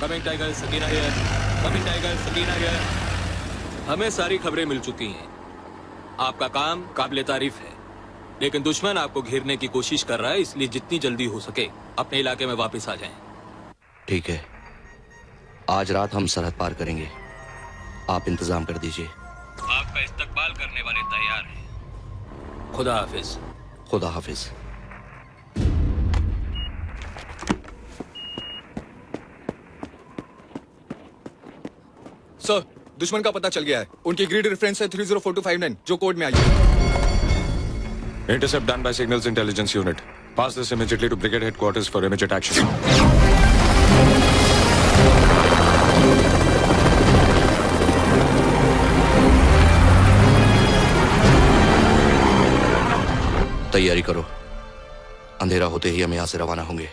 Coming tiger, Sakina here. Coming tiger, Sakina here. हमें सारी खबरें मिल चुकी हैं। आपका काम काबिले तारीफ है, लेकिन दुश्मन आपको घेरने की कोशिश कर रहा है, इसलिए जितनी जल्दी हो सके अपने इलाके में वापस आ जाएं। ठीक है, आज रात हम सरहद पार करेंगे। आप इंतजाम कर दीजिए। आपका इस्तकबाल करने वाले तैयार हैं। खुदा हाफिज। खुदा हाफिज। सर, दुश्मन का पता चल गया है। उनकी ग्रिड रेफरेंस है 304259, जो कोड में आई है। Intercept done by Signals Intelligence Unit. Pass this immediately to Brigade Headquarters for immediate action. तैयारी करो, अंधेरा होते ही हम यहां से रवाना होंगे।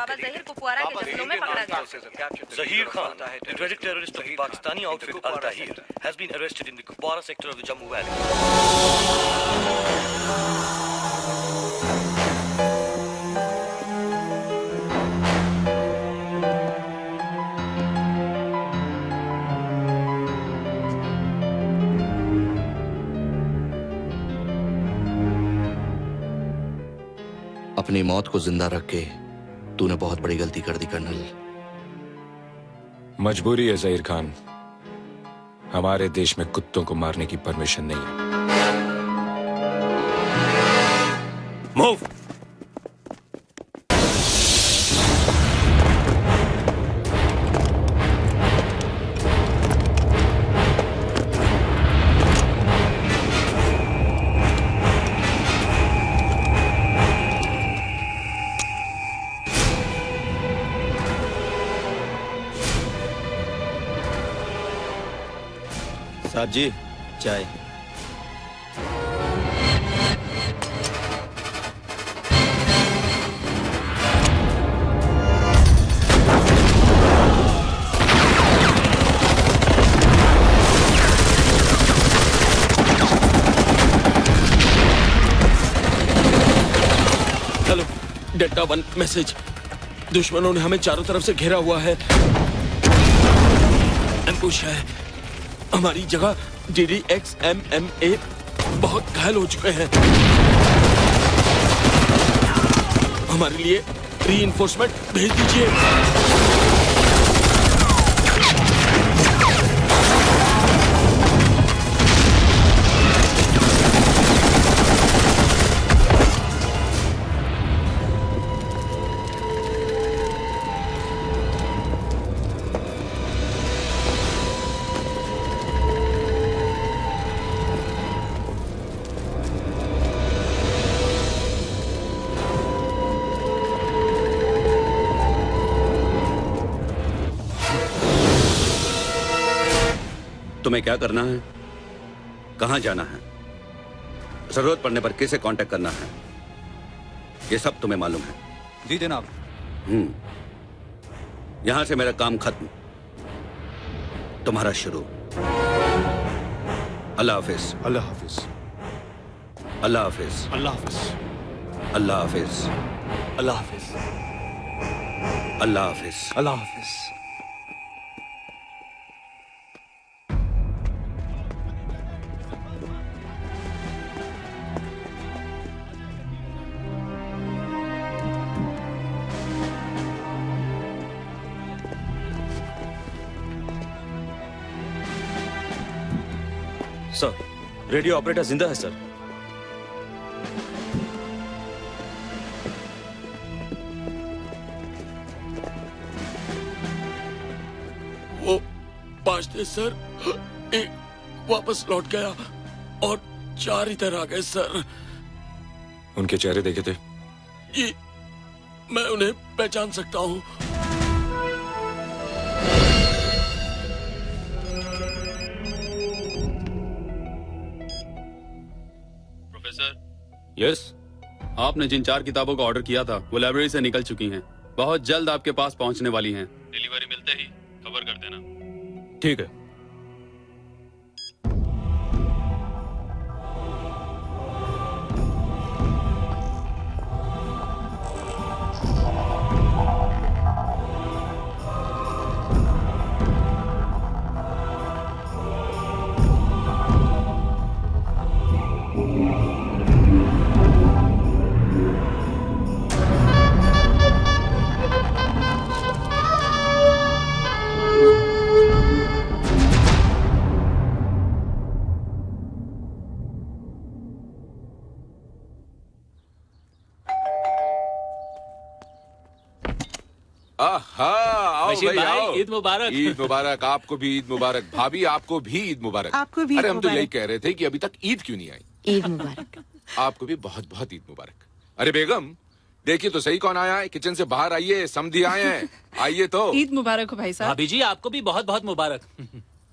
बाबा जहीर कुपवारा के जंगलों में पकड़ा गया। Zahir Khan, the dreaded terrorist of the Pakistani outfit Al-Tahir, has been arrested in the Kupwara sector of the Jammu Valley. अपनी मौत को जिंदा रख के तूने बहुत बड़ी गलती कर दी कर्नल। मजबूरी है जहीर खान, हमारे देश में कुत्तों को मारने की परमिशन नहीं है। Move! साहब जी, चाय। Hello, delta 1 message. दुश्मनों ने हमें चारों तरफ से घेरा हुआ है। एम्बुश है। हमारी जगह DDXMMA बहुत घायल हो चुके हैं। हमारे लिए रीइंफोर्समेंट भेज दीजिए। तुम्हें क्या करना है, कहां जाना है, जरूरत पड़ने पर किसे कांटेक्ट करना है, ये सब तुम्हें मालूम है? जी जनाब। यहां से मेरा काम खत्म, तुम्हारा शुरू। अल्लाह हाफिज। अल्लाह हाफिज। अल्लाह हाफिज। अल्लाह हाफिज। अल्लाह हाफिज। अल्लाह हाफिज। अल्लाह हाफिज। अल्लाह हाफिज। सर, रेडियो ऑपरेटर जिंदा है सर। वो 5 थे सर, एक वापस लौट गया और 4 इधर आ गए सर। उनके चेहरे देखे थे? जी, मैं उन्हें पहचान सकता हूँ। यस, आपने जिन 4 किताबों का ऑर्डर किया था वो लाइब्रेरी से निकल चुकी हैं। बहुत जल्द आपके पास पहुंचने वाली हैं। डिलीवरी मिलते ही खबर कर देना। ठीक है। आओ भाई, आओ। ईद मुबारक। ईद मुबारक। आपको भी ईद मुबारक। भाभी आपको भी ईद मुबारक। आपको भी। अरे हम तो यही कह रहे थे कि अभी तक ईद क्यों नहीं आई। ईद मुबारक। आपको भी बहुत बहुत ईद मुबारक। अरे बेगम, देखिए तो सही कौन आया है। किचन से बाहर आइए, समधी आए हैं। आइए तो। ईद मुबारक हो भाई साहब। भाभी जी आपको भी बहुत बहुत मुबारक।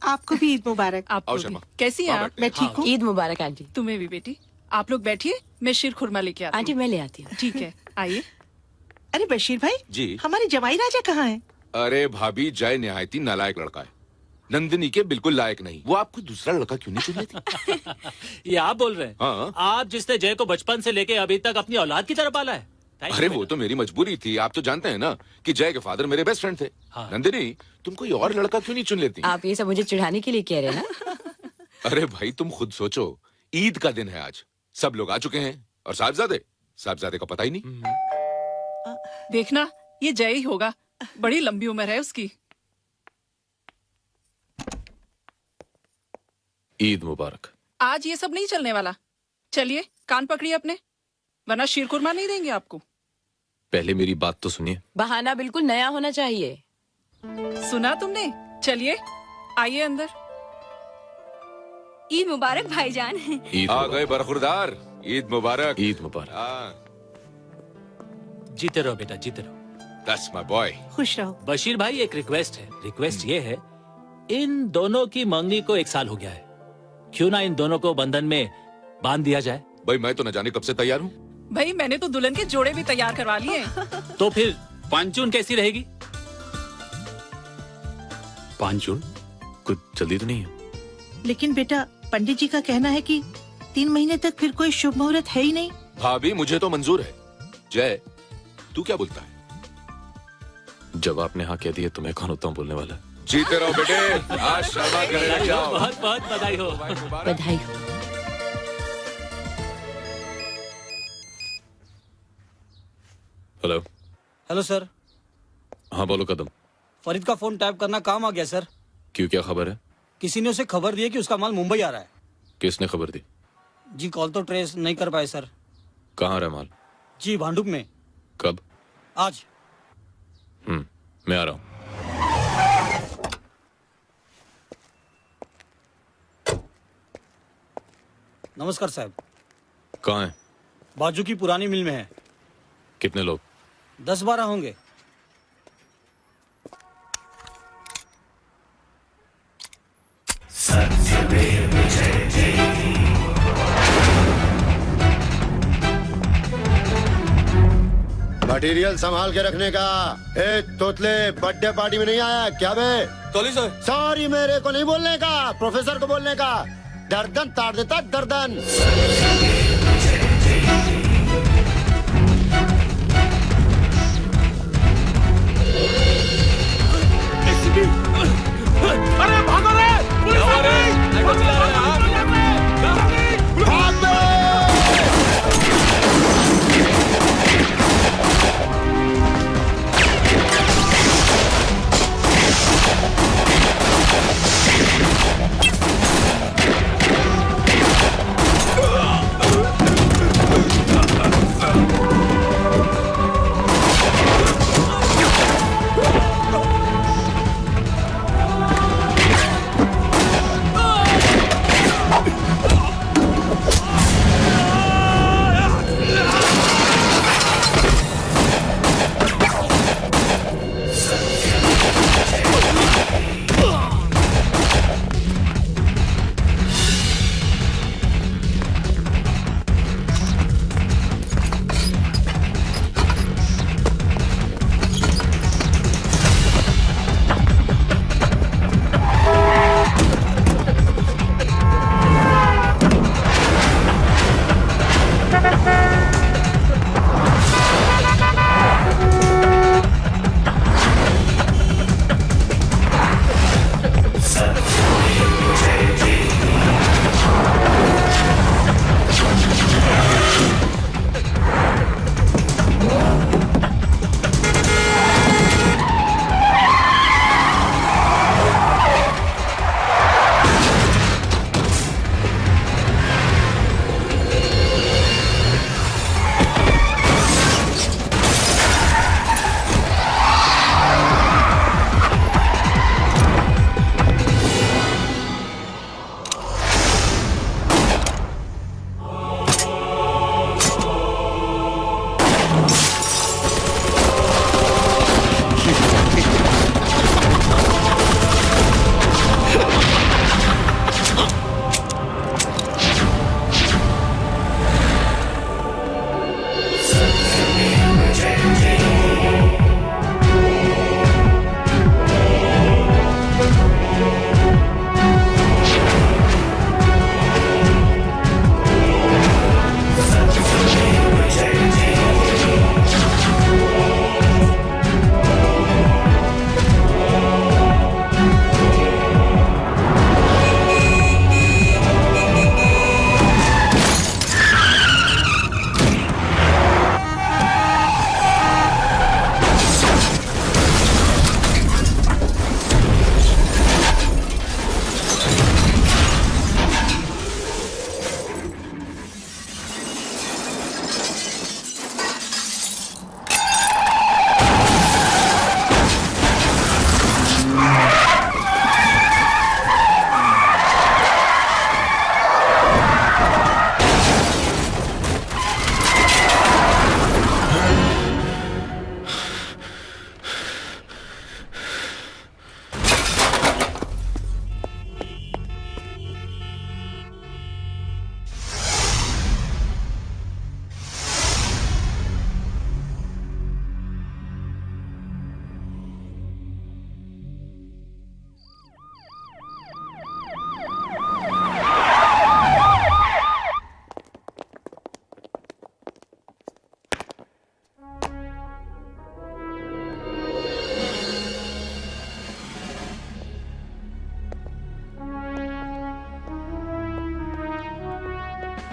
आपको भी ईद मुबारक। आपको भी। कैसी हैं आप? मैं ठीक हूँ। ईद मुबारक आंटी। तुम्हें भी बेटी। आप लोग बैठिए, मैं शीर खुरमा लेके आती हूँ। आंटी मैं ले आती हूँ। ठीक है, आइए। अरे बशीर भाई जी हमारे जमाई राजा कहाँ हैं? अरे भाभी जय निहायती नालायक लड़का है, नंदिनी के बिल्कुल लायक नहीं। वो आपको दूसरा लड़का क्यों नहीं चुन लेती? ये आप बोल रहे हैं? हाँ। आप जिसने जय को बचपन से लेके अभी तक अपनी औलाद की तरह पाला है। अरे वो तो मेरी मजबूरी थी। आप तो जानते हैं ना कि जय के फादर मेरे बेस्ट फ्रेंड थे। हाँ। नंदिनी तुम कोई और लड़का क्यों नहीं चुन लेती? आप ये सब मुझे चिढ़ाने के लिए कह रहे हैं ना? अरे भाई तुम खुद सोचो, ईद का दिन है आज, सब लोग आ चुके हैं और साहबजादे का पता ही नहीं। देखना ये जय ही होगा, बड़ी लंबी उम्र है उसकी। ईद मुबारक। आज ये सब नहीं चलने वाला, चलिए कान पकड़िए अपने, वरना शीरकुरमा नहीं देंगे आपको। पहले मेरी बात तो सुनिए। बहाना बिल्कुल नया होना चाहिए। सुना तुमने? चलिए आइए अंदर। ईद मुबारक भाईजान। आ गए बरखुरदार, ईद मुबारक। ईद मुबारक। जीते रहो बेटा, जीते रहो। That's my boy। खुश रहो। बशीर भाई एक रिक्वेस्ट है, रिक्वेस्ट ये है, इन दोनों की मंगनी को 1 साल हो गया है, क्यों ना इन दोनों को बंधन में बांध दिया जाए। भाई मैं तो न जाने कब से तैयार हूँ। भाई मैंने तो दुल्हन के जोड़े भी तैयार करवा लिए। तो फिर 5 जून कैसी रहेगी? 5 जून? कुछ जल्दी तो नहीं है? लेकिन बेटा पंडित जी का कहना है कि 3 महीने तक फिर कोई शुभ मुहूर्त है ही नहीं। भाभी मुझे तो मंजूर है। जय तू क्या बोलता है? जब आपने हाँ कह दिया तो मैं कौन होता हूँ बोलने वाला? जीते रहो बेटे, आज शर्मा करे जाओ। बहुत बहुत बधाई हो। बधाई हो। हेलो। Hello sir. हाँ बोलो कदम। फरीद का फोन टैप करना काम आ गया सर। क्यों, क्या खबर है? किसी ने उसे खबर दी है कि उसका माल मुंबई आ रहा है। किसने खबर दी? जी कॉल तो ट्रेस नहीं कर पाए सर। कहाँ रहा माल? जी भांडुप में। कब? आज। मैं आ रहा हूँ। नमस्कार साहब। कहाँ है? बाजू की पुरानी मिल में है। कितने लोग? 10-12 होंगे। मटेरियल संभाल के रखने का। ए तोतले बर्थडे पार्टी में नहीं आया क्या बे? सर। सॉरी मेरे को नहीं बोलने का, प्रोफेसर को बोलने का। गर्दन ताड़ देता गर्दन। अरे भागो रे, पुलिस आ गई। भाग दो।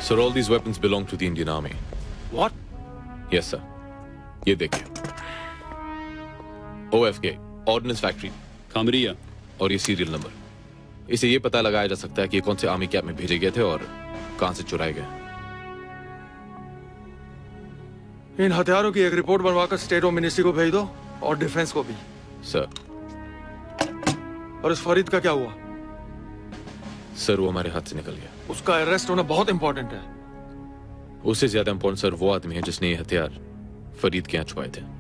Sir, all these weapons belong to the Indian Army. What? Yes, sir. ये देखिए. OFK, Ordnance Factory. खमरिया. और ये सीरियल नंबर. इसे ये पता लगाया जा सकता है कि ये कौन से आर्मी कैंप में भेजे गए थे और कहां से चुराए गए. इन हथियारों की एक रिपोर्ट बनवाकर स्टेट ऑफ मिनिस्ट्री को भेज दो और डिफेंस को भी. सर. और इस फरीद का क्या हुआ? सर, वो हमारे हाथ से निकल गया. उसका अरेस्ट होना बहुत इंपॉर्टेंट है. उससे ज्यादा इंपॉर्टेंट सर वो आदमी है जिसने ये हथियार फरीद के यहाँ छुपाए थे.